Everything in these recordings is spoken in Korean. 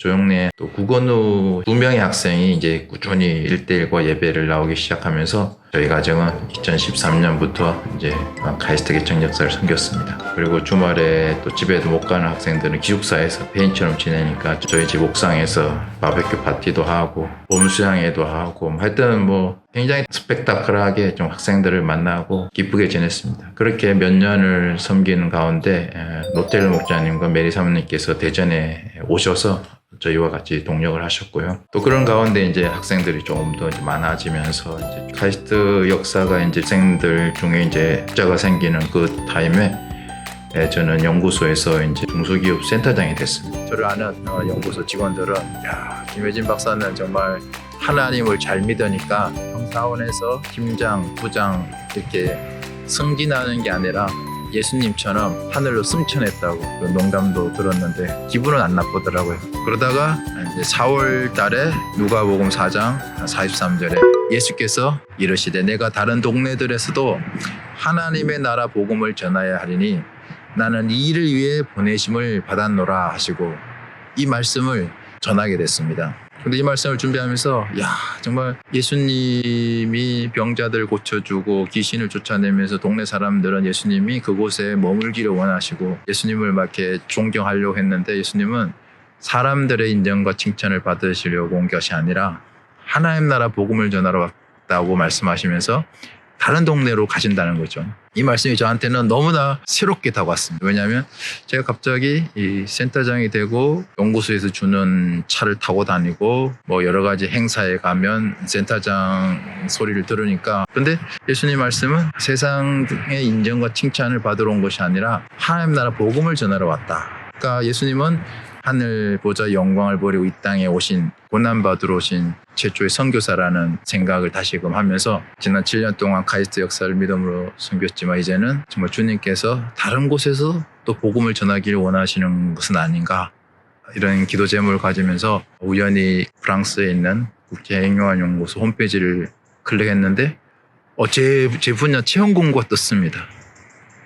조용래 또 국어누 2명의 학생이 이제 꾸준히 1대1과 예배를 나오기 시작하면서 저희 가정은 2013년부터 이제 카이스트 개척 역사를 섬겼습니다. 그리고 주말에 또 집에도 못 가는 학생들은 기숙사에서 폐인처럼 지내니까 저희 집 옥상에서 바베큐 파티도 하고 봄 수양회도 하고 하여튼 뭐 굉장히 스펙타클하게 좀 학생들을 만나고 기쁘게 지냈습니다. 그렇게 몇 년을 섬기는 가운데 노텔 목자님과 메리 사모님께서 대전에 오셔서 저희와 같이 동력을 하셨고요. 또 그런 가운데 이제 학생들이 조금 더 이제 많아지면서 이제 카이스트 역사가 이제 학생들 중에 이제 숫자가 생기는 그 타임에 저는 연구소에서 이제 중소기업 센터장이 됐습니다. 저를 아는 연구소 직원들은 야, 김혜진 박사는 정말 하나님을 잘 믿으니까 형사원에서 팀장, 부장 이렇게 승진하는 게 아니라 예수님처럼 하늘로 승천했다고 그런 농담도 들었는데 기분은 안 나쁘더라고요. 그러다가 이제 4월 달에 누가복음 4장 43절에 예수께서 이르시되 내가 다른 동네들에서도 하나님의 나라 복음을 전하여야 하리니 나는 이 일을 위해 보내심을 받았노라 하시고 이 말씀을 전하게 됐습니다. 근데 이 말씀을 준비하면서 야 정말 예수님이 병자들 고쳐주고 귀신을 쫓아내면서 동네 사람들은 예수님이 그곳에 머물기를 원하시고 예수님을 막 이렇게 존경하려고 했는데 예수님은 사람들의 인정과 칭찬을 받으시려고 온 것이 아니라 하나님 나라 복음을 전하러 왔다고 말씀하시면서 다른 동네로 가신다는 거죠. 이 말씀이 저한테는 너무나 새롭게 다가왔습니다. 왜냐하면 제가 갑자기 이 센터장이 되고 연구소에서 주는 차를 타고 다니고 뭐 여러 가지 행사에 가면 센터장 소리를 들으니까 근데 예수님 말씀은 세상의 인정과 칭찬을 받으러 온 것이 아니라 하나님 나라 복음을 전하러 왔다. 그러니까 예수님은 하늘 보좌 영광을 버리고 이 땅에 오신 고난받으러 오신 최초의 선교사라는 생각을 다시금 하면서 지난 7년 동안 카이스트 역사를 믿음으로 섬겼지만 이제는 정말 주님께서 다른 곳에서 또 복음을 전하기를 원하시는 것은 아닌가 이런 기도 제목을 가지면서 우연히 프랑스에 있는 국제행정연구소 홈페이지를 클릭했는데 제 분야 채용 공고가 떴습니다.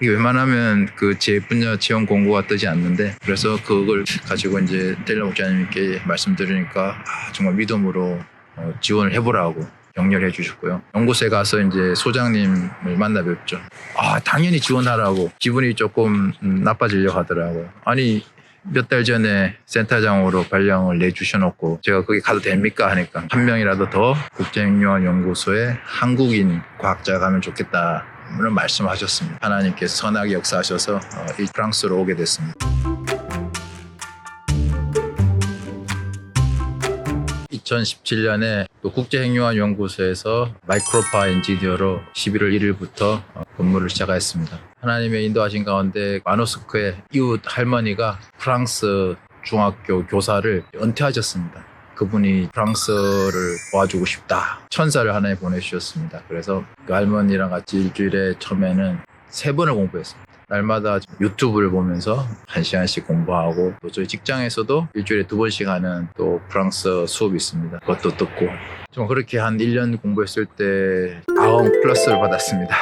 이게 웬만하면 그 제 분야 채용 공고가 뜨지 않는데 그래서 그걸 가지고 이제 텔레 목자님께 말씀드리니까 정말 믿음으로 지원을 해보라고 격려를 해주셨고요. 연구소에 가서 이제 소장님을 만나 뵙죠. 당연히 지원하라고 기분이 조금 나빠지려고 하더라고요. 아니 몇 달 전에 센터장으로 발령을 내주셔놓고 제가 거기 가도 됩니까 하니까 한 명이라도 더 국제행정연구소에 한국인 과학자가 가면 좋겠다. 는 말씀하셨습니다. 하나님께서 선하게 역사하셔서 이 프랑스로 오게 됐습니다. 2017년에 또 국제행정연구소에서 마이크로파 엔지니어로 11월 1일부터 근무를 시작했습니다. 하나님의 인도하신 가운데 마노스크의 이웃 할머니가 프랑스 중학교 교사를 은퇴하셨습니다. 그분이 프랑스를 도와주고 싶다. 천사를 하나에 보내주셨습니다. 그래서 그 할머니랑 같이 일주일에 처음에는 3번을 공부했습니다. 날마다 유튜브를 보면서 1시간씩 공부하고 또 저희 직장에서도 일주일에 2번씩 하는 또 프랑스 수업이 있습니다. 그것도 듣고 좀 그렇게 한 1년 공부했을 때 9+를 받았습니다.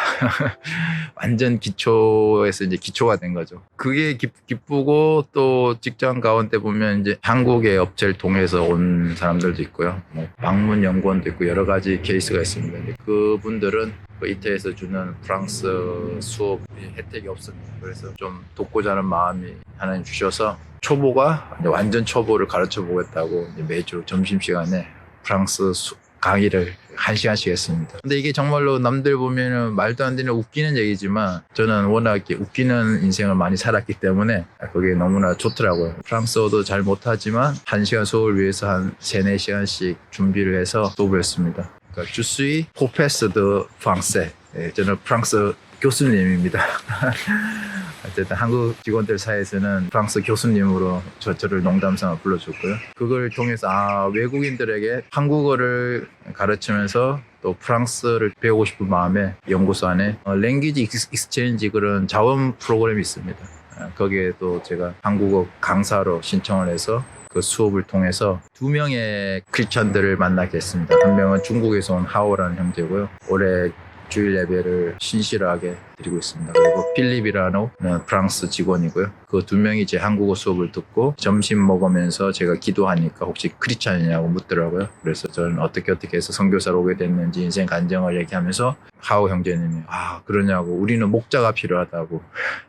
완전 기초에서 이제 기초가 된 거죠. 그게 기쁘고 또 직장 가운데 보면 이제 한국의 업체를 통해서 온 사람들도 있고요. 뭐 방문 연구원도 있고 여러 가지 케이스가 있습니다. 그분들은 이태에서 주는 프랑스 수업 혜택이 없습니다. 그래서 좀 돕고자 하는 마음이 하나님 주셔서 초보가 완전 초보를 가르쳐 보겠다고 매주 점심시간에 프랑스 강의를 1시간씩 했습니다. 근데 이게 정말로 남들 보면은 말도 안 되는 웃기는 얘기지만 저는 워낙 웃기는 인생을 많이 살았기 때문에 그게 너무나 좋더라고요. 프랑스어도 잘 못하지만 1시간 수업을 위해서 한 3-4시간씩 준비를 해서 수업을 했습니다. 그러니까 Je suis professeur de français. 저는 프랑스 교수님입니다. 어쨌든 한국 직원들 사이에서는 프랑스 교수님으로 저를 농담삼아 불러줬고요. 그걸 통해서 외국인들에게 한국어를 가르치면서 또 프랑스를 배우고 싶은 마음에 연구소 안에 랭귀지 익스체인지 그런 자원 프로그램이 있습니다. 거기에 또 제가 한국어 강사로 신청을 해서 그 수업을 통해서 2명의 크리스천들을 만나게 했습니다. 한 명은 중국에서 온 하오라는 형제고요. 올해 주일 예배를 신실하게 드리고 있습니다. 그리고 필립이라는 프랑스 직원이고요. 그 두 명이 제 한국어 수업을 듣고 점심 먹으면서 제가 기도하니까 혹시 크리스찬이냐고 묻더라고요. 그래서 저는 어떻게 해서 선교사로 오게 됐는지 인생 간증을 얘기하면서 하우 형제님이 그러냐고, 우리는 목자가 필요하다고.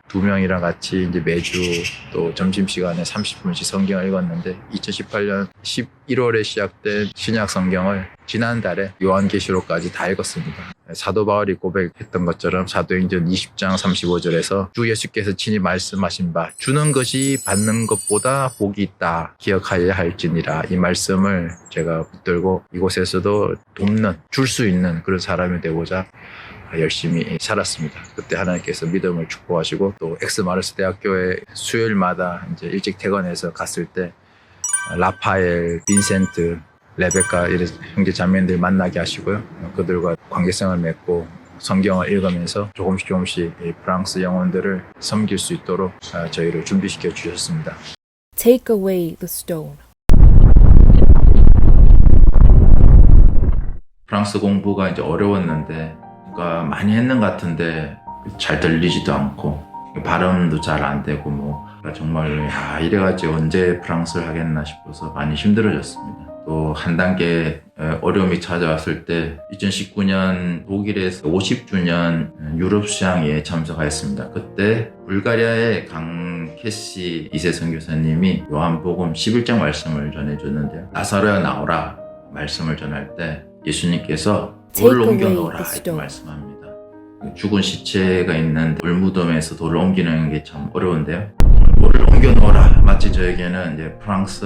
두 명이랑 같이 이제 매주 또 점심시간에 30분씩 성경을 읽었는데 2018년 11월에 시작된 신약 성경을 지난달에 요한계시록까지 다 읽었습니다. 사도 바울이 고백했던 것처럼 사도행전 20장 35절에서 주 예수께서 친히 말씀하신 바 주는 것이 받는 것보다 복이 있다 기억하여야 할지니라, 이 말씀을 제가 붙들고 이곳에서도 돕는, 줄 수 있는 그런 사람이 되고자 열심히 살았습니다. 그때 하나님께서 믿음을 축복하시고 또 엑스마르스 대학교에 수요일마다 이제 일찍 퇴근해서 갔을 때 라파엘, 빈센트, 레베카 이런 형제 자매들 만나게 하시고요. 그들과 관계성을 맺고 성경을 읽으면서 조금씩 이 프랑스 영혼들을 섬길 수 있도록 저희를 준비시켜 주셨습니다. Take away the stone. 프랑스 공부가 이제 어려웠는데, 그러니까 많이 했는 것 같은데 잘 들리지도 않고 발음도 잘 안 되고 정말 이래가지고 언제 프랑스를 하겠나 싶어서 많이 힘들어졌습니다. 또 한 단계 어려움이 찾아왔을 때 2019년 독일에서 50주년 유럽 수양회에 참석하였습니다. 그때 불가리아의 강캐시 2세 선교사님이 요한복음 11장 말씀을 전해줬는데요. 나사로야 나오라 말씀을 전할 때 예수님께서 돌을 옮겨놓으라 이렇게 말씀합니다. 죽은 시체가 있는 돌무덤에서 돌을 옮기는 게 참 어려운데요. 돌을 옮겨놓으라, 마치 저에게는 이제 프랑스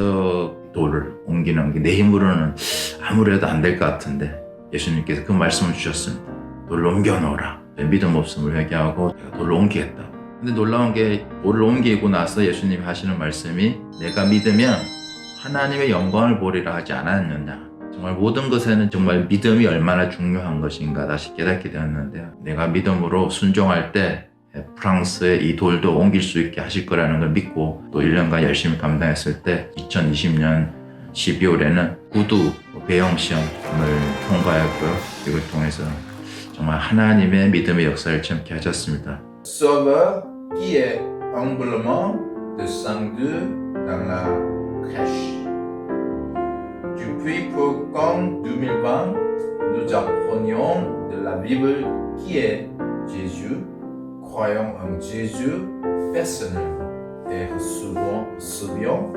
돌을 옮기는 게 내 힘으로는 아무래도 안 될 것 같은데 예수님께서 그 말씀을 주셨습니다. 돌을 옮겨놓으라. 믿음 없음을 회개하고 돌을 옮기겠다. 근데 놀라운 게 돌을 옮기고 나서 예수님이 하시는 말씀이 내가 믿으면 하나님의 영광을 보리라 하지 않았느냐. 정말 모든 것에는 정말 믿음이 얼마나 중요한 것인가 다시 깨닫게 되었는데요. 내가 믿음으로 순종할 때 프랑스의 이 돌도 옮길 수 있게 하실 거라는 걸 믿고 또 1년간 열심히 감당했을 때 2020년 12월에는 구두 배영 시험을 통과했고요. 이걸 통해서 정말 하나님의 믿음의 역사를 체험케 하셨습니다. Sauveur qui est humblement descendu dans la crèche. Depuis peu qu'en 2020, nous apprenions de la Bible qui est Jésus, croyons en Jésus personnellement et recevions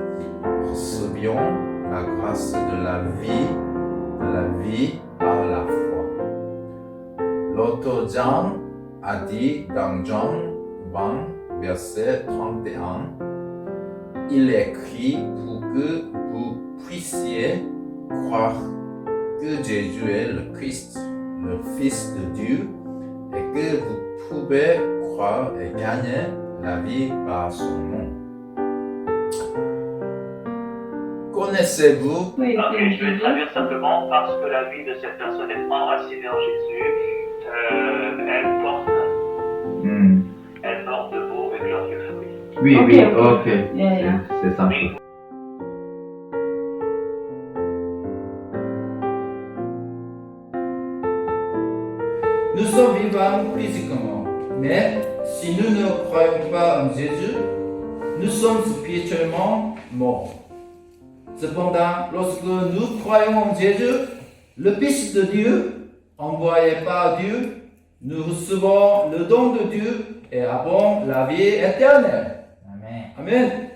la grâce de la vie par la foi. L'autre Jean a dit dans Jean 20, verset 31, il est écrit pour que vous puissiez croire que Jésus est le Christ, le Fils de Dieu, et que vous pouvez croire et gagner la vie par son nom. Connaissez-vous? Oui, je vais traduire simplement parce que la vie de cette personne est enracinée en Jésus. Elle porte de beaux et glorieux fruits. Oui, ok. Yeah. C'est ça. Nous sommes vivants physiquement, mais si nous ne croyons pas en Jésus, nous sommes spirituellement morts. Cependant, lorsque nous croyons en Jésus, le Fils de Dieu, envoyé par Dieu, nous recevons le don de Dieu et avons la vie éternelle. Amen. Amen.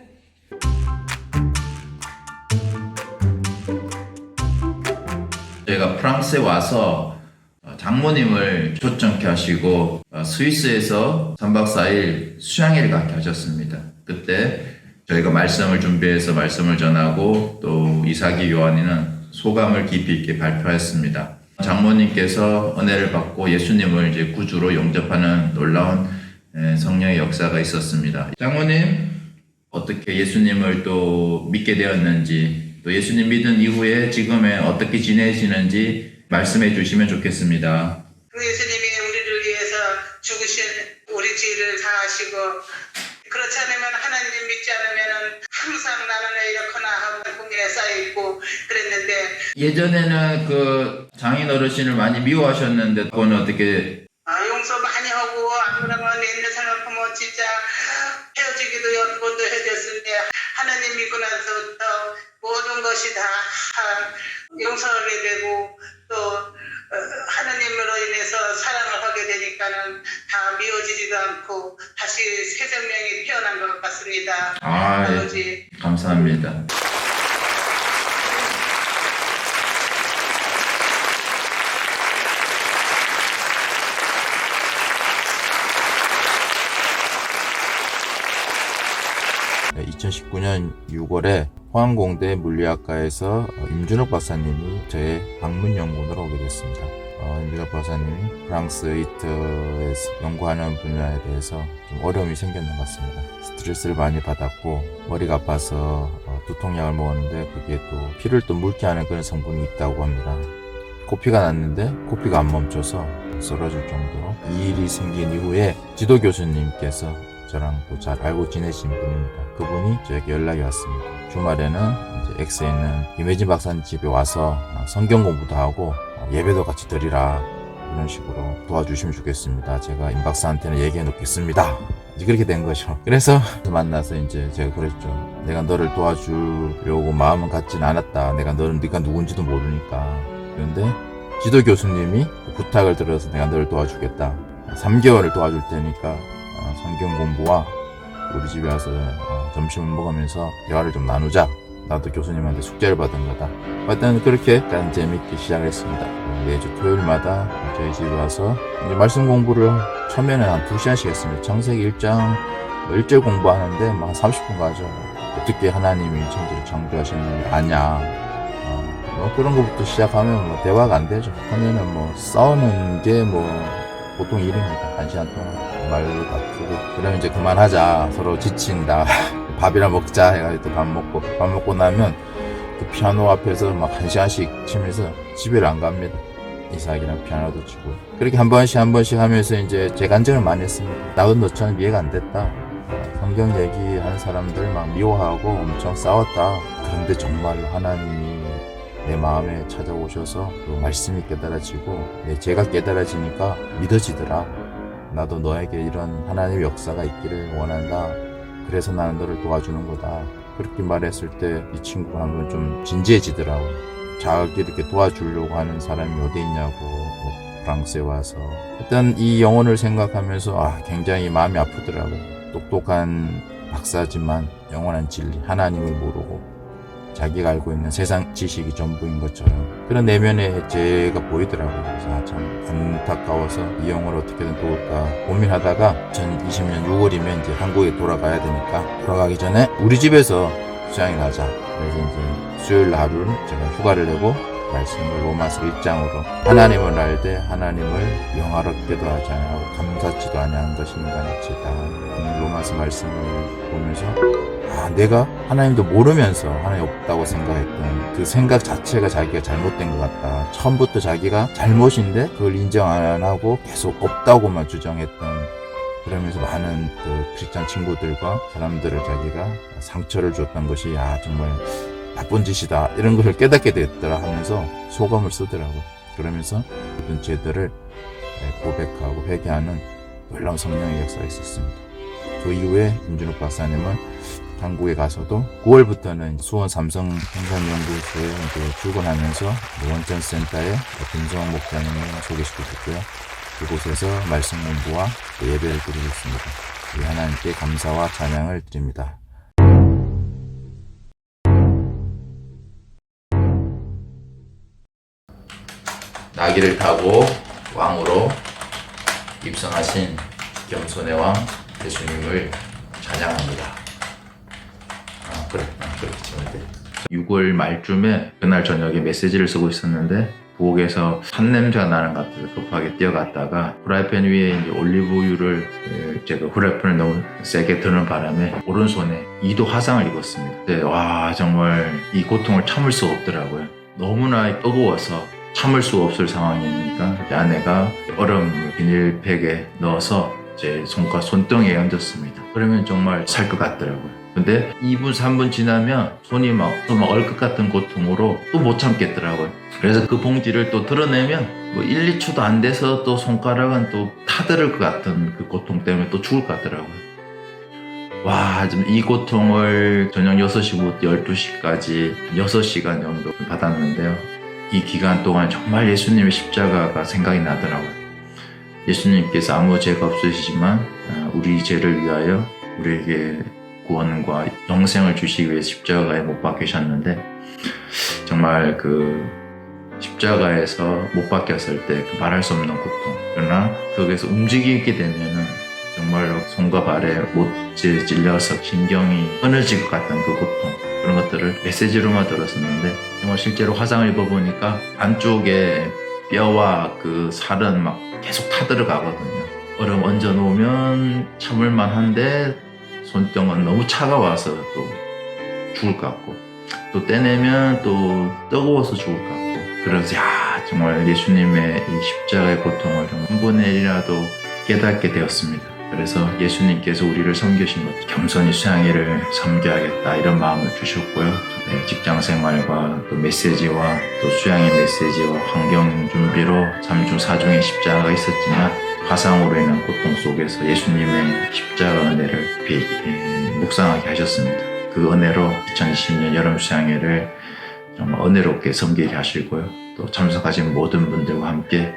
저희가 프랑스에 와서 장모님을 초청케 하시고 스위스에서 3박 4일 수양회를 가게 하셨습니다. 그때 저희가 말씀을 준비해서 말씀을 전하고 또 이삭이 요한이는 소감을 깊이 있게 발표했습니다. 장모님께서 은혜를 받고 예수님을 이제 구주로 영접하는 놀라운 성령의 역사가 있었습니다. 장모님, 어떻게 예수님을 또 믿게 되었는지, 또 예수님 믿은 이후에 지금에 어떻게 지내시는지 말씀해 주시면 좋겠습니다. 예수님이 우리를 위해서 죽으신 우리 죄를 사하시고, 그렇지 않으면 하나님 믿지 않으면 항상 나는 왜 이렇구나 하고 공에 쌓여있고 그랬는데, 예전에는 그 장인 어르신을 많이 미워하셨는데 그거는 어떻게? 용서 많이 하고 안 그러면 옛날 생각하면 진짜 헤어지기도 하고 것이 다 용서하게 되고 또 하나님으로 인해서 사랑을 하게 되니까는 다 미워지지도 않고 다시 새 생명이 피어난 것 같습니다. 아버지. 감사합니다. 네, 2019년 6월에 포항공대 물리학과에서 임준욱 박사님이 저의 방문 연구원으로 오게 됐습니다. 임준욱 박사님이 프랑스 이트에서 연구하는 분야에 대해서 좀 어려움이 생겼는 것 같습니다. 스트레스를 많이 받았고 머리가 아파서 두통약을 먹었는데 그게 또 피를 또 묽게 하는 그런 성분이 있다고 합니다. 코피가 났는데 코피가 안 멈춰서 쓰러질 정도로 이 일이 생긴 이후에 지도 교수님께서 저랑 또 잘 알고 지내신 분입니다. 그분이 저에게 연락이 왔습니다. 주말에는 이제 엑스에 있는 김혜진 박사님 집에 와서 성경 공부도 하고 예배도 같이 드리라 이런 식으로 도와주시면 좋겠습니다. 제가 임 박사한테는 얘기해 놓겠습니다. 이제 그렇게 된 거죠. 그래서 만나서 이제 제가 그랬죠. 내가 너를 도와주려고 마음은 갖지는 않았다. 네가 누군지도 모르니까. 그런데 지도 교수님이 부탁을 들어서 내가 너를 도와주겠다. 3개월을 도와줄 테니까 성경 공부와 우리 집에 와서 점심을 먹으면서 대화를 좀 나누자. 나도 교수님한테 숙제를 받은 거다. 하여튼 그렇게 약간 재밌게 시작을 했습니다. 매주 토요일마다 저희 집에 와서 이제 말씀 공부를 처음에는 한 2시간씩 했습니다. 창세기 1장 1절 공부하는데 막 30분 가죠. 어떻게 하나님이 천지를 창조하셨는지 아냐. 뭐 그런 것부터 시작하면 뭐 대화가 안 되죠. 하면은 뭐 싸우는 게 뭐 보통 일입니다. 1시간 동안 말로 다투고 그러면 이제 그만하자. 서로 지친다. 밥이나 먹자 해가지고 또 밥 먹고 나면 그 피아노 앞에서 막 1시간씩 치면서 집에를 안 갑니다. 이삭이랑 피아노도 치고 그렇게 한 번씩 하면서 이제 제 간증을 많이 했습니다. 나도 너처럼 이해가 안 됐다. 성경 얘기하는 사람들 막 미워하고 엄청 싸웠다. 그런데 정말로 하나님이 내 마음에 찾아오셔서 그 말씀이 깨달아지고 제가 깨달아지니까 믿어지더라. 나도 너에게 이런 하나님의 역사가 있기를 원한다. 그래서 나는 너를 도와주는 거다. 그렇게 말했을 때 이 친구가 한번 좀 진지해지더라고요. 자기 이렇게 도와주려고 하는 사람이 어디 있냐고 뭐 프랑스에 와서 일단 이 영혼을 생각하면서 굉장히 마음이 아프더라고요. 똑똑한 박사지만 영원한 진리 하나님을 모르고 자기가 알고 있는 세상 지식이 전부인 것처럼 그런 내면의 제가 보이더라고요. 그래서 참 안타까워서 이 영혼을 어떻게든 도울까 고민하다가 2020년 6월이면 이제 한국에 돌아가야 되니까 돌아가기 전에 우리 집에서 수양이 가자. 그래서 이제 수요일 하루를 제가 휴가를 내고 말씀을 로마서 1장으로 하나님을 알되 하나님을 영화롭게도 하지 않고 감사치도 아니한 것이 인간의 죄다. 로마서 말씀을 보면서 내가 하나님도 모르면서 하나님 없다고 생각했던 그 생각 자체가 자기가 잘못된 것 같다. 처음부터 자기가 잘못인데 그걸 인정 안 하고 계속 없다고만 주장했던 그러면서 많은 그 크리스찬 친구들과 사람들을 자기가 상처를 줬던 것이 정말 나쁜 짓이다 이런 것을 깨닫게 됐더라 하면서 소감을 쓰더라고. 그러면서 모든 죄들을 고백하고 회개하는 놀라운 성령의 역사가 있었습니다. 그 이후에 임준욱 박사님은 한국에 가서도 9월부터는 수원 삼성 생산연구소에 출근하면서 원전센터에 김성환 목사님을 소개시켜줬고요. 그곳에서 말씀 공부와 예배를 드리고 있습니다. 하나님께 감사와 찬양을 드립니다. 나귀를 타고 왕으로 입성하신 겸손의 왕 예수님을 찬양합니다. 그렇죠. 6월 말쯤에 그날 저녁에 메시지를 쓰고 있었는데 부엌에서 탄냄새가 나는 것 같아서 급하게 뛰어갔다가 프라이팬 위에 이제 올리브유를 제가 프라이팬을 너무 세게 드는 바람에 오른손에 2도 화상을 입었습니다. 와 정말 이 고통을 참을 수 없더라고요. 너무나 뜨거워서 참을 수 없을 상황이니까 아내가 얼음 비닐팩에 넣어서 제 손등에 얹었습니다. 그러면 정말 살 것 같더라고요. 근데 2분, 3분 지나면 손이 막 얼것 같은 고통으로 또 못 참겠더라고요. 그래서 그 봉지를 또 드러내면 뭐 1, 2초도 안 돼서 또 손가락은 또 타들을 것 같은 그 고통 때문에 또 죽을 것 같더라고요. 와, 지금 이 고통을 저녁 6시부터 12시까지 6시간 정도 받았는데요. 이 기간 동안 정말 예수님의 십자가가 생각이 나더라고요. 예수님께서 아무 죄가 없으시지만 우리 죄를 위하여 우리에게 구원과 영생을 주시기 위해 십자가에 못 박히셨는데, 정말 그 십자가에서 못 박혔을 때 그 말할 수 없는 고통, 그러나 거기에서 움직이게 되면은 정말로 손과 발에 못에 찔려서 신경이 끊어질 것 같던 그 고통, 그런 것들을 메시지로만 들었었는데, 정말 실제로 화상을 입어보니까 안쪽에 뼈와 그 살은 막 계속 타들어가거든요. 얼음 얹어 놓으면 참을만 한데 손등은 너무 차가워서 또 죽을 것 같고, 또 떼내면 또 뜨거워서 죽을 것 같고, 그래서 정말 예수님의 이 십자가의 고통을 좀 한 번이라도 깨닫게 되었습니다. 그래서 예수님께서 우리를 섬기신 것, 겸손히 수양이를 섬겨야겠다 이런 마음을 주셨고요. 직장 생활과 또 메시지와 또 수양의 메시지와 환경 준비로 3중 4중의 십자가가 있었지만, 화상으로 인한 고통 속에서 예수님의 십자가 은혜를 묵상하게 하셨습니다. 그 은혜로 2020년 여름 수양회를 정말 은혜롭게 섬기게 하시고요. 또 참석하신 모든 분들과 함께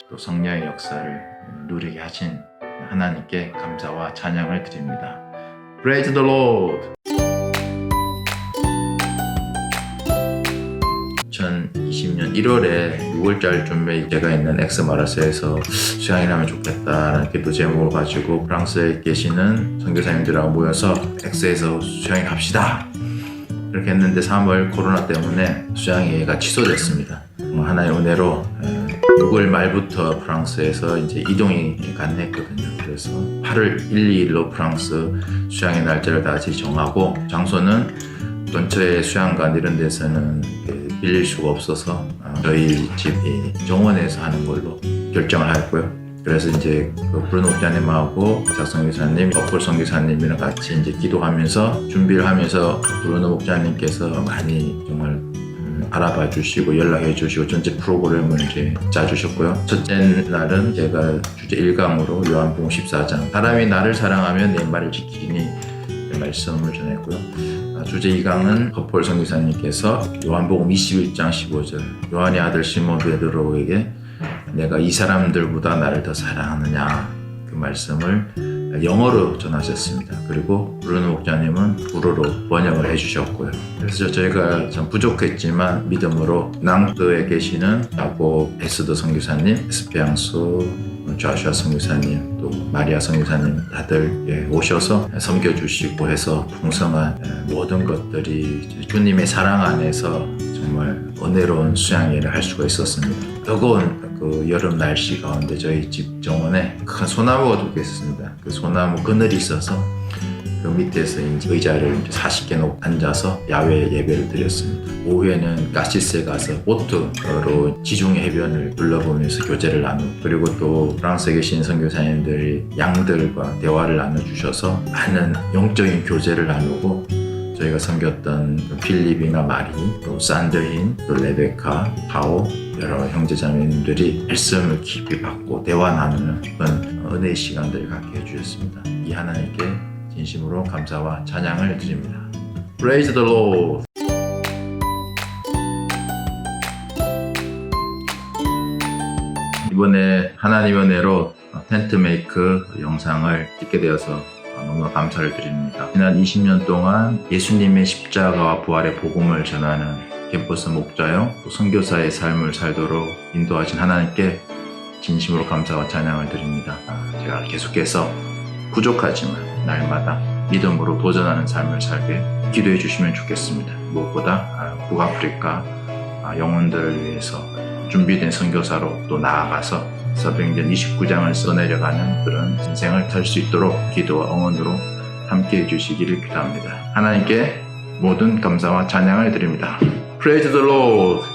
또 성령의 역사를 누리게 하신 하나님께 감사와 찬양을 드립니다. Praise the Lord! 2020년 1월에 6월달쯤에 제가 있는 엑스마라스에서 수양을 하면 좋겠다는 기도 제목을 가지고 프랑스에 계시는 선교사님들하고 모여서 엑스에서 수양을 합시다 이렇게 했는데, 3월 코로나 때문에 수양회가 취소됐습니다. 하나의 은혜로 6월 말부터 프랑스에서 이제 이동이 가능했거든요. 그래서 8월 1, 2일로 프랑스 수양의 날짜를 다시 정하고, 장소는 근처에 수양관 이런 데서는 빌릴 수가 없어서 저희 집 정원에서 하는 걸로 결정을 했고요. 그래서 이제 그 브루노 목자님하고 작성 교사님, 어플 선교사님이랑 같이 이제 기도하면서 준비를 하면서 브루노 목자님께서 많이 정말 알아봐 주시고 연락해 주시고 전체 프로그램을 이제 짜주셨고요. 첫째 날은 제가 주제 1강으로 요한복음 14장 사람이 나를 사랑하면 내 말을 지키니 말씀을 전했고요. 주제 2강은 허폴 선교사님께서 요한복음 21장 15절 요한의 아들 시몬 베드로에게 내가 이 사람들보다 나를 더 사랑하느냐, 그 말씀을 영어로 전하셨습니다. 그리고 브루노 목자님은 불어로 번역을 해주셨고요. 그래서 저희가 좀 부족했지만 믿음으로 낭뜨에 계시는 야고 에스더 선교사님, 에스페앙수 좌슈아 선교사님, 또 마리아 선교사님 다들 오셔서 섬겨주시고 해서 풍성한 모든 것들이 주님의 사랑 안에서 정말 은혜로운 수양회를 할 수가 있었습니다. 뜨거운 그 여름 날씨 가운데 저희 집 정원에 큰 소나무가 두개 있었습니다. 그 소나무 그늘이 있어서 그 밑에서 이제 의자를 40개 놓고 앉아서 야외 예배를 드렸습니다. 오후에는 가시스에 가서 보트로 지중해 해변을 둘러보면서 교제를 나누고, 그리고 또 프랑스에 계신 선교사님들이 양들과 대화를 나눠주셔서 많은 영적인 교제를 나누고, 저희가 섬겼던 필립이나 마리, 또 산드린, 또 레베카, 파오 여러 형제자매님들이 말씀을 깊이 받고 대화 나누는 그런 은혜의 시간들을 갖게 해주셨습니다. 이 하나님께 진심으로 감사와 찬양을 드립니다. Praise the Lord! 이번에 하나님의 은혜로 텐트 메이크 영상을 찍게 되어서 너무 감사를 드립니다. 지난 20년 동안 예수님의 십자가와 부활의 복음을 전하는 캠퍼스 목자요, 또 선교사의 삶을 살도록 인도하신 하나님께 진심으로 감사와 찬양을 드립니다. 제가 계속해서 부족하지만 날마다 믿음으로 도전하는 삶을 살게 기도해 주시면 좋겠습니다. 무엇보다 북아프리카 영혼들을 위해서 준비된 선교사로 또 나아가서 서빙전 29장을 써내려가는 그런 인생을 살 수 있도록 기도와 응원으로 함께 해주시기를 기도합니다. 하나님께 모든 감사와 찬양을 드립니다. Praise the Lord!